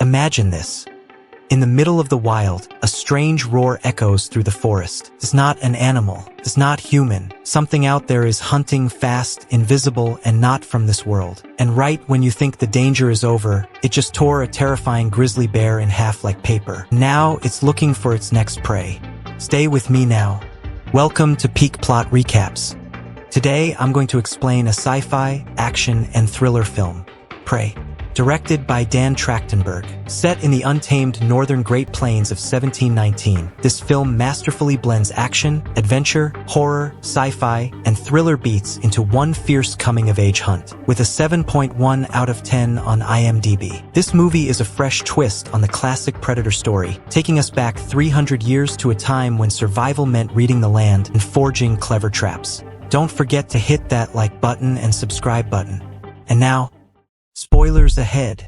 Imagine this. In the middle of the wild, a strange roar echoes through the forest. It's not an animal. It's not human. Something out there is hunting fast, invisible, and not from this world. And right when you think the danger is over, it just tore a terrifying grizzly bear in half like paper. Now it's looking for its next prey. Stay with me now. Welcome to Peak Plot Recaps. Today I'm going to explain a sci-fi, action, and thriller film, Prey. Directed by Dan Trachtenberg. Set in the untamed northern Great Plains of 1719, this film masterfully blends action, adventure, horror, sci-fi, and thriller beats into one fierce coming-of-age hunt. With a 7.1 out of 10 on IMDb. This movie is a fresh twist on the classic Predator story, taking us back 300 years to a time when survival meant reading the land and forging clever traps. Don't forget to hit that like button and subscribe button. And now, spoilers ahead.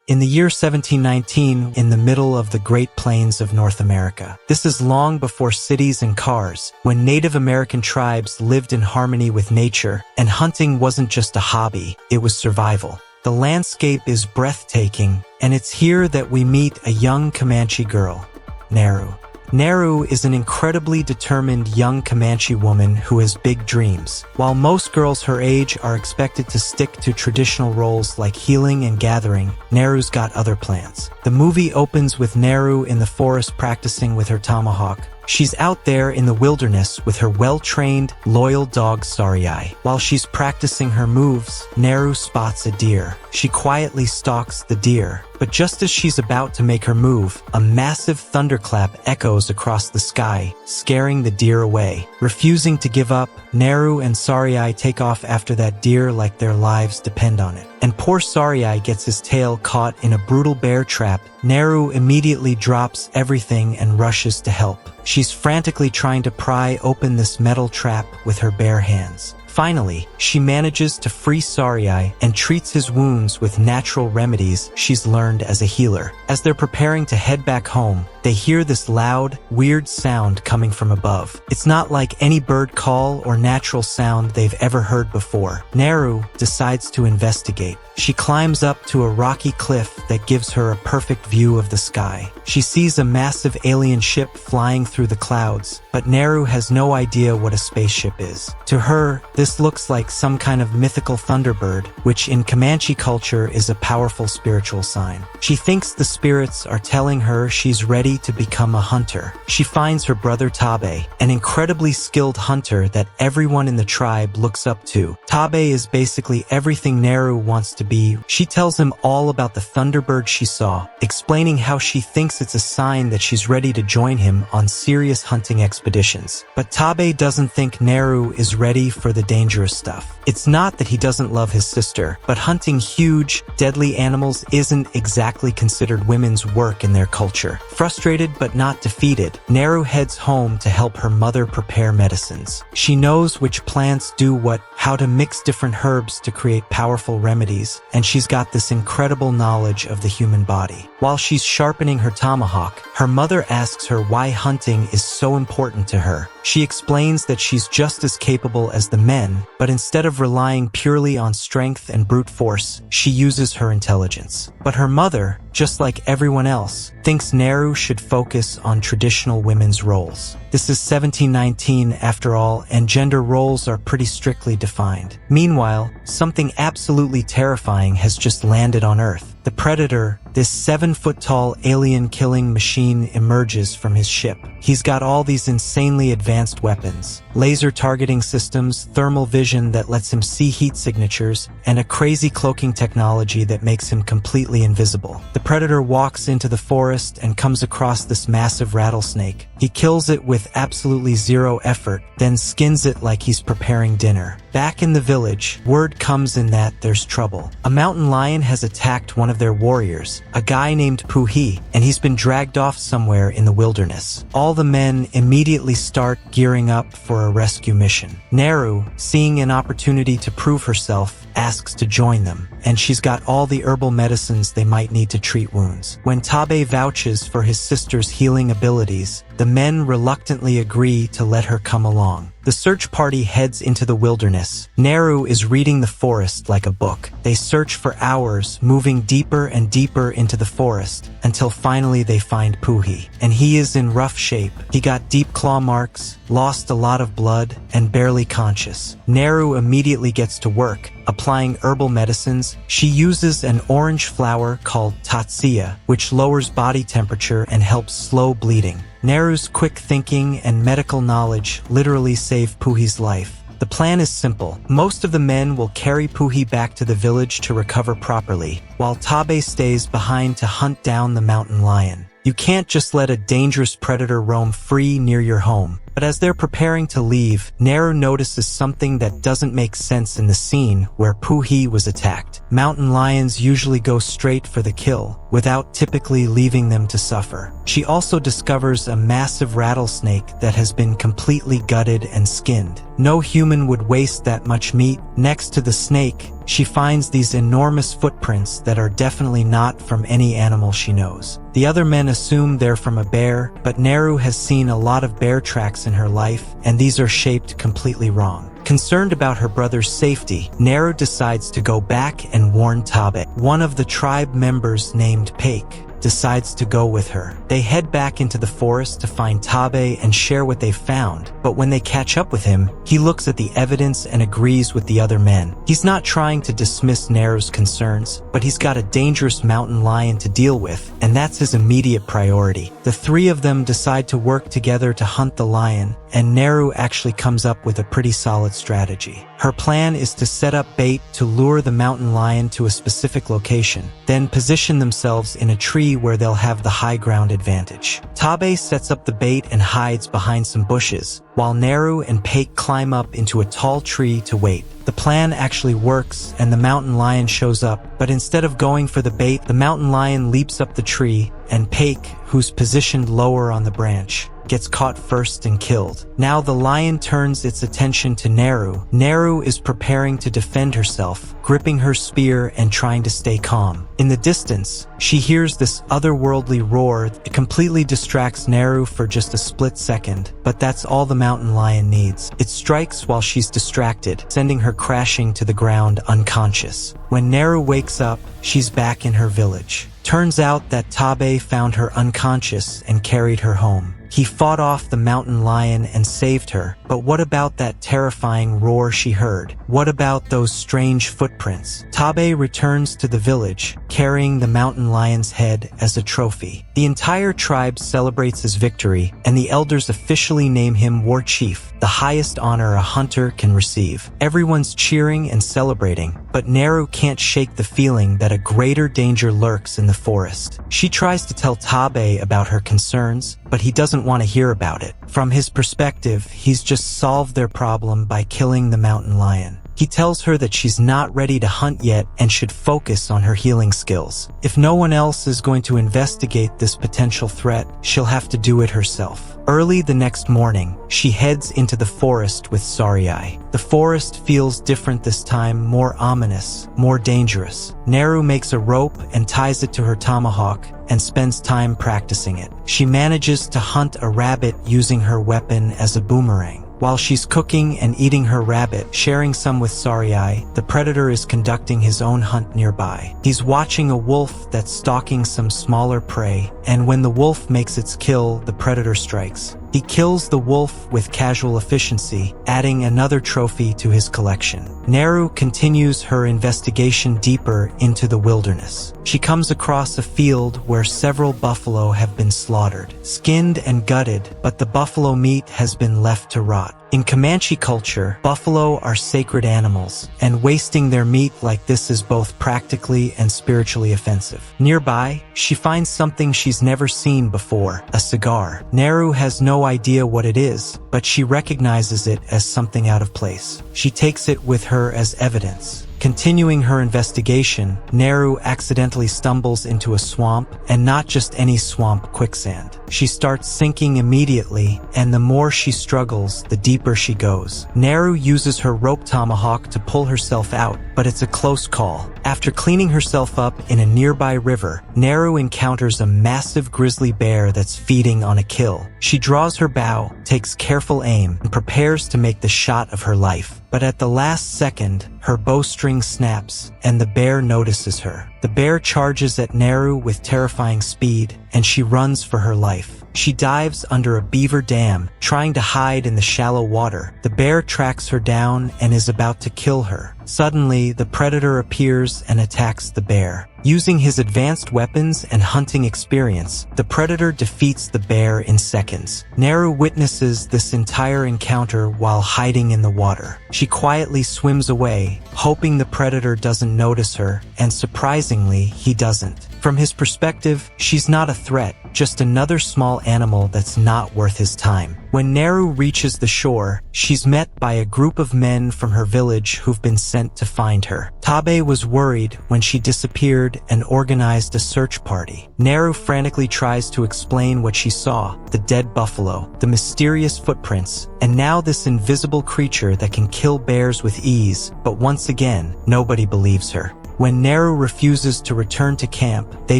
In the year 1719, in the middle of the Great Plains of North America. This is long before cities and cars, when Native American tribes lived in harmony with nature, and hunting wasn't just a hobby, it was survival. The landscape is breathtaking, and it's here that we meet a young Comanche girl, Naru. Naru is an incredibly determined young Comanche woman who has big dreams. While most girls her age are expected to stick to traditional roles like healing and gathering, Naru's got other plans. The movie opens with Naru in the forest practicing with her tomahawk. She's out there in the wilderness with her well-trained, loyal dog Sarai. While she's practicing her moves, Naru spots a deer. She quietly stalks the deer. But just as she's about to make her move, a massive thunderclap echoes across the sky, scaring the deer away. Refusing to give up, Naru and Sarai take off after that deer like their lives depend on it. And poor Sarai gets his tail caught in a brutal bear trap. Naru immediately drops everything and rushes to help. She's frantically trying to pry open this metal trap with her bare hands. Finally, she manages to free Sarai and treats his wounds with natural remedies she's learned as a healer. As they're preparing to head back home, they hear this loud, weird sound coming from above. It's not like any bird call or natural sound they've ever heard before. Naru decides to investigate. She climbs up to a rocky cliff that gives her a perfect view of the sky. She sees a massive alien ship flying through the clouds, but Naru has no idea what a spaceship is. To her, this looks like some kind of mythical thunderbird, which in Comanche culture is a powerful spiritual sign. She thinks the spirits are telling her she's ready to become a hunter. She finds her brother Tabe, an incredibly skilled hunter that everyone in the tribe looks up to. Tabe is basically everything Naru wants to be. She tells him all about the thunderbird she saw, explaining how she thinks it's a sign that she's ready to join him on serious hunting expeditions. But Tabe doesn't think Naru is ready for the dangerous stuff. It's not that he doesn't love his sister, but hunting huge, deadly animals isn't exactly considered women's work in their culture. Frustrated but not defeated, Naru heads home to help her mother prepare medicines. She knows which plants do what, how to mix different herbs to create powerful remedies, and she's got this incredible knowledge of the human body. While she's sharpening her tomahawk, her mother asks her why hunting is so important to her. She explains that she's just as capable as the men, but instead of relying purely on strength and brute force, she uses her intelligence. But her mother, just like everyone else, thinks Naru should focus on traditional women's roles. This is 1719 after all, and gender roles are pretty strictly defined. Meanwhile, something absolutely terrifying has just landed on Earth. The Predator, this 7-foot-tall alien-killing machine, emerges from his ship. He's got all these insanely advanced weapons, laser targeting systems, thermal vision that lets him see heat signatures, and a crazy cloaking technology that makes him completely invisible. The Predator walks into the forest and comes across this massive rattlesnake. He kills it with absolutely zero effort, then skins it like he's preparing dinner. Back in the village, word comes in that there's trouble. A mountain lion has attacked one of their warriors, a guy named Puhi, and he's been dragged off somewhere in the wilderness. All the men immediately start gearing up for a rescue mission. Naru, seeing an opportunity to prove herself, asks to join them, and she's got all the herbal medicines they might need to treat wounds. When Tabe vouches for his sister's healing abilities, the men reluctantly agree to let her come along. The search party heads into the wilderness. Neru is reading the forest like a book. They search for hours, moving deeper and deeper into the forest, until finally they find Puhi. And he is in rough shape. He got deep claw marks, lost a lot of blood, and barely conscious. Neru immediately gets to work, applying herbal medicines. She uses an orange flower called tatsia, which lowers body temperature and helps slow bleeding. Neru's quick thinking and medical knowledge literally save Puhi's life. The plan is simple. Most of the men will carry Puhi back to the village to recover properly, while Tabe stays behind to hunt down the mountain lion. You can't just let a dangerous predator roam free near your home. But as they're preparing to leave, Neru notices something that doesn't make sense in the scene where Puhi was attacked. Mountain lions usually go straight for the kill, without typically leaving them to suffer. She also discovers a massive rattlesnake that has been completely gutted and skinned. No human would waste that much meat. Next to the snake, she finds these enormous footprints that are definitely not from any animal she knows. The other men assume they're from a bear, but Neru has seen a lot of bear tracks in her life, and these are shaped completely wrong. Concerned about her brother's safety, Neru decides to go back and warn Tabe. One of the tribe members named Paik decides to go with her. They head back into the forest to find Tabe and share what they've found, but when they catch up with him, he looks at the evidence and agrees with the other men. He's not trying to dismiss Neru's concerns, but he's got a dangerous mountain lion to deal with, and that's his immediate priority. The three of them decide to work together to hunt the lion, and Neru actually comes up with a pretty solid strategy. Her plan is to set up bait to lure the mountain lion to a specific location, then position themselves in a tree where they'll have the high ground advantage. Tabe sets up the bait and hides behind some bushes, while Neru and Paik climb up into a tall tree to wait. The plan actually works, and the mountain lion shows up, but instead of going for the bait, the mountain lion leaps up the tree, and Paik, who's positioned lower on the branch, gets caught first and killed. Now the lion turns its attention to Neru. Neru is preparing to defend herself, gripping her spear and trying to stay calm. In the distance, she hears this otherworldly roar. It completely distracts Neru for just a split second, but that's all the mountain lion needs. It strikes while she's distracted, sending her crashing to the ground unconscious. When Neru wakes up, she's back in her village. Turns out that Tabe found her unconscious and carried her home. He fought off the mountain lion and saved her, but what about that terrifying roar she heard? What about those strange footprints? Tabe returns to the village, carrying the mountain lion's head as a trophy. The entire tribe celebrates his victory, and the elders officially name him war chief, the highest honor a hunter can receive. Everyone's cheering and celebrating, but Neru can't shake the feeling that a greater danger lurks in the forest. She tries to tell Tabe about her concerns, but he doesn't want to hear about it. From his perspective, he's just solved their problem by killing the mountain lion. He tells her that she's not ready to hunt yet and should focus on her healing skills. If no one else is going to investigate this potential threat, she'll have to do it herself. Early the next morning, she heads into the forest with Sarai. The forest feels different this time, more ominous, more dangerous. Neru makes a rope and ties it to her tomahawk and spends time practicing it. She manages to hunt a rabbit using her weapon as a boomerang. While she's cooking and eating her rabbit, sharing some with Sarai, the predator is conducting his own hunt nearby. He's watching a wolf that's stalking some smaller prey, and when the wolf makes its kill, the predator strikes. He kills the wolf with casual efficiency, adding another trophy to his collection. Neru continues her investigation deeper into the wilderness. She comes across a field where several buffalo have been slaughtered, skinned and gutted, but the buffalo meat has been left to rot. In Comanche culture, buffalo are sacred animals, and wasting their meat like this is both practically and spiritually offensive. Nearby, she finds something she's never seen before, a cigar. Neru has no idea what it is, but she recognizes it as something out of place. She takes it with her as evidence. Continuing her investigation, Neru accidentally stumbles into a swamp, and not just any swamp, quicksand. She starts sinking immediately, and the more she struggles, the deeper she goes. Neru uses her rope tomahawk to pull herself out, but it's a close call. After cleaning herself up in a nearby river, Neru encounters a massive grizzly bear that's feeding on a kill. She draws her bow, takes careful aim, and prepares to make the shot of her life. But at the last second, her bowstring snaps, and the bear notices her. The bear charges at Neru with terrifying speed, and she runs for her life. She dives under a beaver dam, trying to hide in the shallow water. The bear tracks her down and is about to kill her. Suddenly, the predator appears and attacks the bear. Using his advanced weapons and hunting experience, the predator defeats the bear in seconds. Neru witnesses this entire encounter while hiding in the water. She quietly swims away, hoping the predator doesn't notice her, and surprisingly, he doesn't. From his perspective, she's not a threat, just another small animal that's not worth his time. When Neru reaches the shore, she's met by a group of men from her village who've been sent to find her. Tabe was worried when she disappeared and organized a search party. Neru frantically tries to explain what she saw: the dead buffalo, the mysterious footprints, and now this invisible creature that can kill bears with ease, but once again, nobody believes her. When Neru refuses to return to camp, they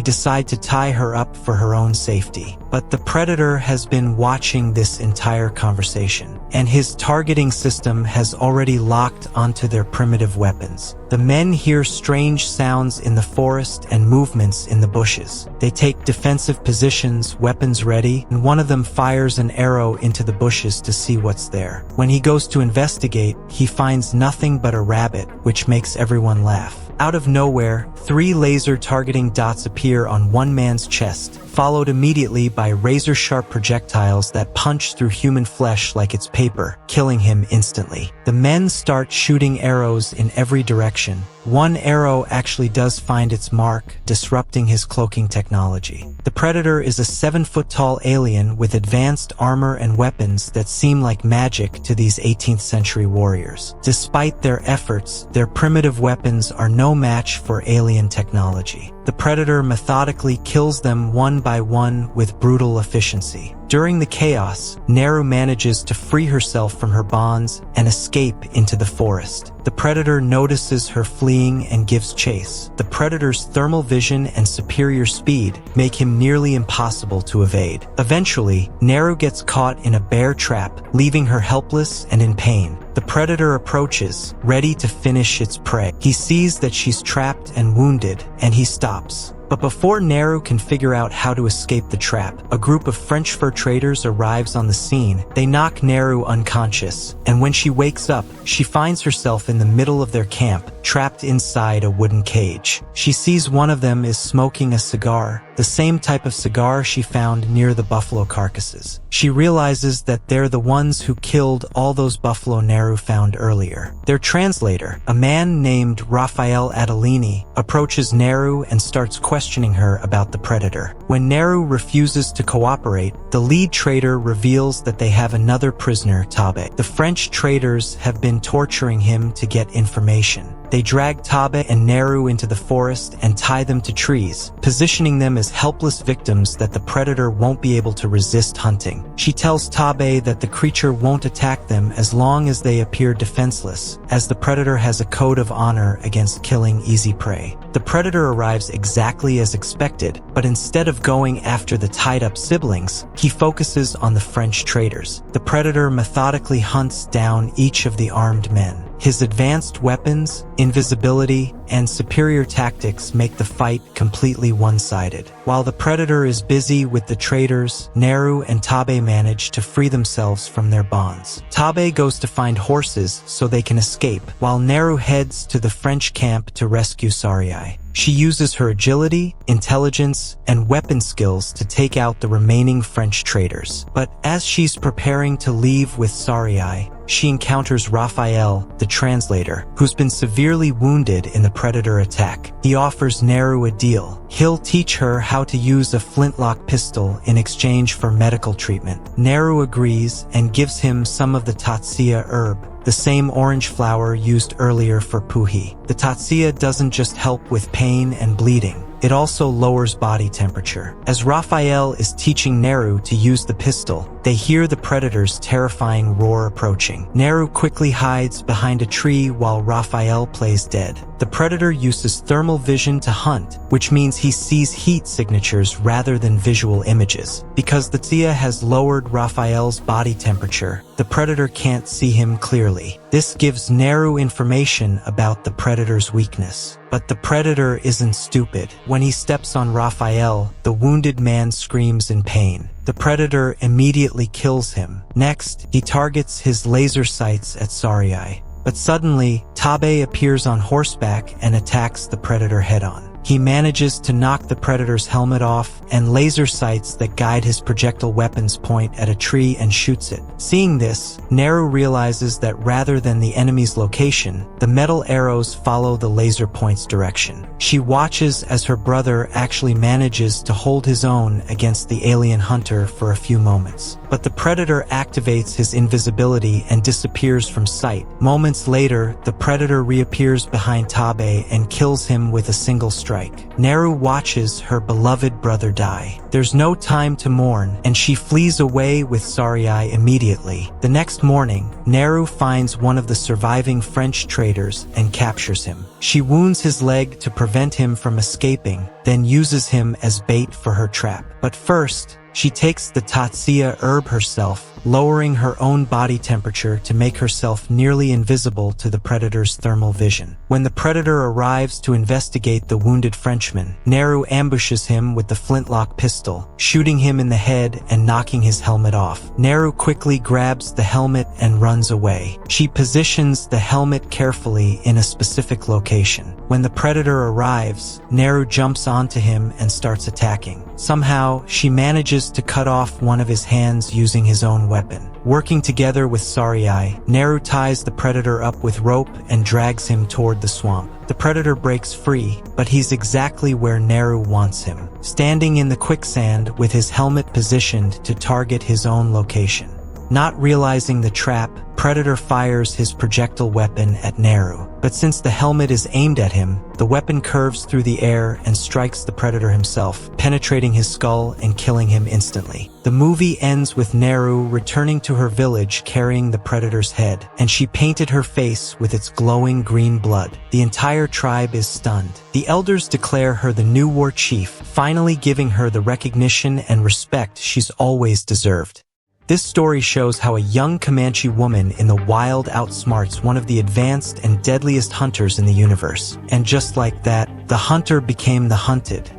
decide to tie her up for her own safety. But the predator has been watching this entire conversation, and his targeting system has already locked onto their primitive weapons. The men hear strange sounds in the forest and movements in the bushes. They take defensive positions, weapons ready, and one of them fires an arrow into the bushes to see what's there. When he goes to investigate, he finds nothing but a rabbit, which makes everyone laugh. Out of nowhere, 3 laser targeting dots appear on one man's chest, followed immediately by razor-sharp projectiles that punch through human flesh like it's paper, killing him instantly. The men start shooting arrows in every direction. One arrow actually does find its mark, disrupting his cloaking technology. The predator is a 7-foot-tall alien with advanced armor and weapons that seem like magic to these 18th century warriors. Despite their efforts, their primitive weapons are no match for alien technology. The predator methodically kills them one by one with brutal efficiency. During the chaos, Neru manages to free herself from her bonds and escape into the forest. The predator notices her fleeing and gives chase. The predator's thermal vision and superior speed make him nearly impossible to evade. Eventually, Neru gets caught in a bear trap, leaving her helpless and in pain. The predator approaches, ready to finish its prey. He sees that she's trapped and wounded, and he stops. But before Neru can figure out how to escape the trap, a group of French fur traders arrives on the scene. They knock Neru unconscious, and when she wakes up, she finds herself in the middle of their camp, trapped inside a wooden cage. She sees one of them is smoking a cigar, the same type of cigar she found near the buffalo carcasses. She realizes that they're the ones who killed all those buffalo Neru found earlier. Their translator, a man named Raphael Adelini, approaches Neru and starts questioning her about the predator. When Neru refuses to cooperate, the lead trader reveals that they have another prisoner, Tabe. The French traders have been torturing him to get information. They drag Tabe and Neru into the forest and tie them to trees, positioning them as helpless victims that the predator won't be able to resist hunting. She tells Tabe that the creature won't attack them as long as they appear defenseless, as the predator has a code of honor against killing easy prey. The predator arrives exactly as expected, but instead of going after the tied-up siblings, he focuses on the French traders. The predator methodically hunts down each of the armed men. His advanced weapons, invisibility, and superior tactics make the fight completely one-sided. While the predator is busy with the traders, Neru and Tabe manage to free themselves from their bonds. Tabe goes to find horses so they can escape, while Neru heads to the French camp to rescue Sarai. She uses her agility, intelligence, and weapon skills to take out the remaining French traders. But as she's preparing to leave with Sarai, she encounters Raphael, the translator, who's been severely wounded in the predator attack. He offers Neru a deal. He'll teach her how to use a flintlock pistol in exchange for medical treatment. Neru agrees and gives him some of the Tatsia herb, the same orange flower used earlier for puhi. The tatsuya doesn't just help with pain and bleeding. It also lowers body temperature. As Raphael is teaching Neru to use the pistol, they hear the predator's terrifying roar approaching. Neru quickly hides behind a tree while Raphael plays dead. The predator uses thermal vision to hunt, which means he sees heat signatures rather than visual images. Because the tatsuya has lowered Raphael's body temperature, the predator can't see him clearly. This gives Neru information about the predator's weakness. But the predator isn't stupid. When he steps on Raphael, the wounded man screams in pain. The predator immediately kills him. Next, he targets his laser sights at Sarai. But suddenly, Tabe appears on horseback and attacks the predator head-on. He manages to knock the predator's helmet off, and laser sights that guide his projectile weapons point at a tree and shoots it. Seeing this, Neru realizes that rather than the enemy's location, the metal arrows follow the laser point's direction. She watches as her brother actually manages to hold his own against the alien hunter for a few moments. But the predator activates his invisibility and disappears from sight. Moments later, the predator reappears behind Tabe and kills him with a single strike. Neru watches her beloved brother die. There's no time to mourn, and she flees away with Sarai immediately. The next morning, Neru finds one of the surviving French traders and captures him. She wounds his leg to prevent him from escaping, then uses him as bait for her trap. But first, she takes the tatsuya herb herself, lowering her own body temperature to make herself nearly invisible to the predator's thermal vision. When the predator arrives to investigate the wounded Frenchman, Neru ambushes him with the flintlock pistol, shooting him in the head and knocking his helmet off. Neru quickly grabs the helmet and runs away. She positions the helmet carefully in a specific location. When the predator arrives, Neru jumps onto him and starts attacking. Somehow, she manages to cut off one of his hands using his own weapon. Working together with Sarai, Neru ties the predator up with rope and drags him toward the swamp. The predator breaks free, but he's exactly where Neru wants him, standing in the quicksand with his helmet positioned to target his own location. Not realizing the trap, Predator fires his projectile weapon at Neru. But since the helmet is aimed at him, the weapon curves through the air and strikes the Predator himself, penetrating his skull and killing him instantly. The movie ends with Neru returning to her village carrying the Predator's head, and she painted her face with its glowing green blood. The entire tribe is stunned. The elders declare her the new war chief, finally giving her the recognition and respect she's always deserved. This story shows how a young Comanche woman in the wild outsmarts one of the advanced and deadliest hunters in the universe. And just like that, the hunter became the hunted.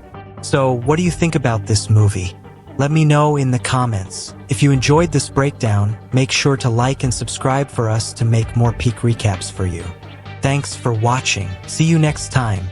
So, what do you think about this movie? Let me know in the comments. If you enjoyed this breakdown, make sure to like and subscribe for us to make more peak recaps for you. Thanks for watching. See you next time.